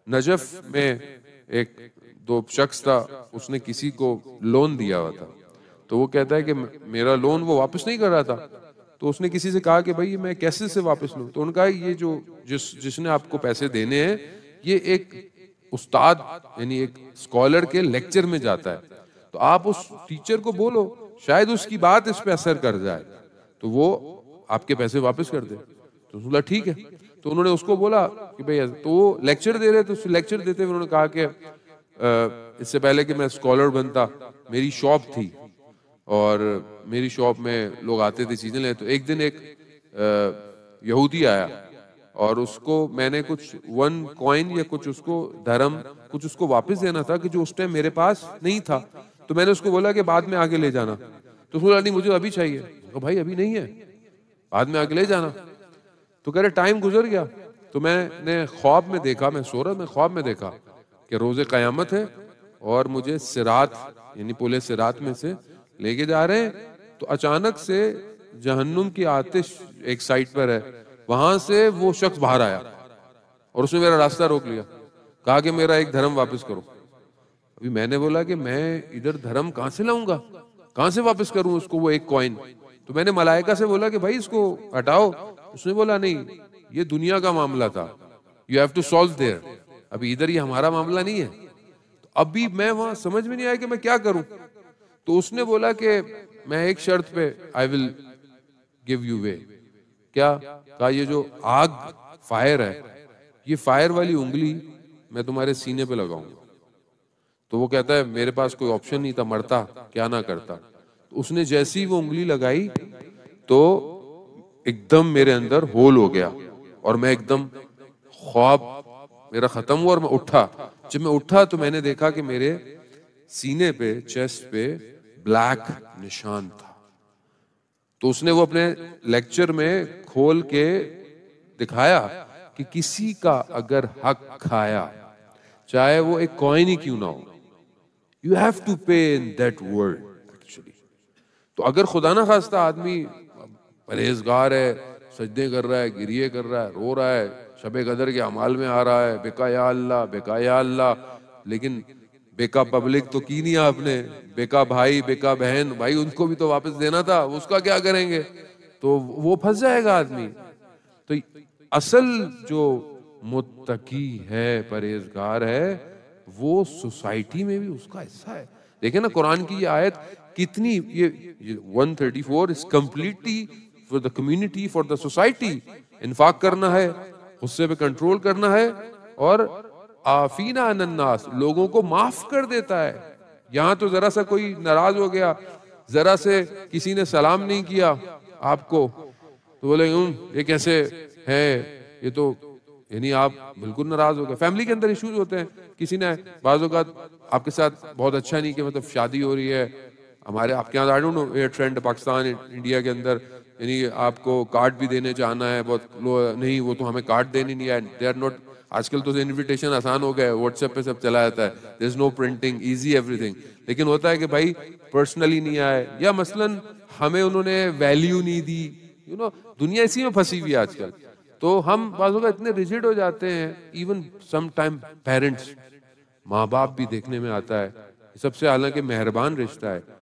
Najaf میں ایک دو شخص تھا، اس نے کسی کو لون دیا ہوا تھا، تو وہ کہتا ہے کہ میرا لون وہ واپس نہیں کر رہا تھا، تو اس نے کسی سے کہا کہ بھائی میں کیسے سے واپس لوں؟ تو انہوں نے کہا یہ جو جس نے آپ کو پیسے دینے ہیں یہ ایک استاد یعنی ایک اسکالر کے لیکچر میں جاتا ہے، تو آپ اس ٹیچر کو بولو شاید اس کی بات اس پہ اثر کر جائے تو وہ آپ کے پیسے واپس کر دے۔ تو بولا ٹھیک ہے، تو انہوں نے اس کو بولا کہ بھئی، تو وہ لیکچر دے رہے، تو اس لیکچر دیتے ہوئے انہوں نے کہا کہ اس سے پہلے کہ میں اسکالر بنتا میری شاپ تھی اور میری شاپ میں لوگ آتے تھے چیزیں لے، تو ایک دن ایک یہودی آیا اور اس کو میں نے کچھ 1 کوائن یا کچھ اس کو دھرم کچھ اس کو واپس دینا تھا کہ جو اس ٹائم میرے پاس نہیں تھا، تو میں نے اس کو بولا کہ بعد میں آگے لے جانا، تو اس نے بولا نہیں مجھے ابھی چاہیے، تو بھائی ابھی نہیں ہے، بعد میں آگے لے جانا۔ تو کہہ رہے ٹائم گزر گیا، تو میں نے خواب میں دیکھا، میں سو رہا میں خواب میں دیکھا کہ روز قیامت ہے اور مجھے صراط یعنی پل صراط میں سے لے کے جا رہے ہیں، تو اچانک سے جہنم کی آتش ایک سائٹ پر ہے، وہاں سے وہ شخص باہر آیا اور اس نے میرا راستہ روک لیا، کہا کہ میرا ایک دھرم واپس کرو۔ ابھی میں نے بولا کہ میں ادھر دھرم کہاں سے لاؤں گا، کہاں سے واپس کروں اس کو وہ 1 کوائن؟ تو میں نے ملائکہ سے بولا کہ بھائی اس کو ہٹاؤ، اس نے بولا نہیں یہ دنیا کا معاملہ تھا، you have to solve there, ابھی ادھر یہ ہمارا معاملہ نہیں ہے۔ تو ابھی میں وہاں سمجھ میں نہیں آیا کہ میں کیا کروں، تو اس نے بولا کہ میں ایک شرط پہ آئی ول گیو یو وے۔ کیا؟ کہا یہ جو آگ فائر ہے، یہ فائر والی انگلی میں تمہارے سینے پہ لگاؤں گا۔ تو وہ کہتا ہے میرے پاس کوئی آپشن نہیں تھا، مرتا کیا نہ کرتا۔ تو اس نے جیسی وہ انگلی لگائی تو ایک دم میرے اندر ہول ہو گیا اور میں ایک دم خواب میرا ختم ہوا اور میں اٹھا۔ جب میں اٹھا تو میں نے دیکھا کہ میرے سینے پہ چیسٹ پہ بلیک نشان تھا۔ تو اس نے وہ اپنے لیکچر میں کھول کے دکھایا کہ کسی کا اگر حق کھایا چاہے وہ 1 کوائن ہی کیوں نہ ہو، you have to pay in that world actually۔ تو اگر خدا نہ خواستہ آدمی پرہیزگار ہے، سجدے کر رہا ہے، گریے کر رہا ہے، رو رہا ہے، شب قدر کے اعمال میں آ رہا ہے، بیکا یا اللہ بیکا یا اللہ، لیکن بیکا پبلک تو کی نہیں آپ نے، بیکا بھائی بیکا بہن، بھائی ان کو بھی تو واپس دینا تھا، اس کا کیا کریں گے؟ تو وہ پھنس جائے گا آدمی۔ تو اصل جو متقی ہے، پرہیزگار ہے، وہ سوسائٹی میں بھی اس کا حصہ ہے۔ دیکھیں نا قرآن کی یہ آیت کتنی، یہ 134 is completely for the community, for the society۔ انفاق کرنا ہے، غصے پہ کنٹرول کرنا ہے، اور عافینا عن الناس، لوگوں کو معاف کر دیتا ہے۔ یہاں تو ذرا سا کوئی ناراض ہو گیا، ذرا سے کسی نے سلام نہیں کیا آپ کو تو بولے یہ کیسے ہے، یہ تو یعنی آپ بالکل ناراض ہو گئے۔ فیملی کے اندر ایشوز ہوتے ہیں، کسی نے بعض اوقات آپ کے ساتھ بہت اچھا نہیں کہ مطلب شادی ہو رہی ہے ہمارے آپ کے یہاں، I don't know air trend Pakistan India کے اندر، یعنی آپ کو کارڈ بھی دینے جانا ہے، بہت نہیں وہ تو ہمیں کارڈ دینے نہیں آئے، دے آر نوٹ، آج کل تو انویٹیشن آسان ہو گئے، واٹس ایپ پہ سب چلا جاتا ہے، دیر از نو پرنٹنگ، ایزی ایوری تھنگ، لیکن ہوتا ہے کہ بھائی پرسنلی نہیں آئے، یا مثلاً ہمیں انہوں نے ویلیو نہیں دی، یو نو دنیا اسی میں پھنسی ہوئی ہے آج کل۔ تو ہم بعض اوقات اتنے ریجڈ ہو جاتے ہیں، ایون سم ٹائم پیرنٹس، ماں باپ بھی دیکھنے میں آتا ہے، سب سے حالانکہ مہربان رشتہ ہے۔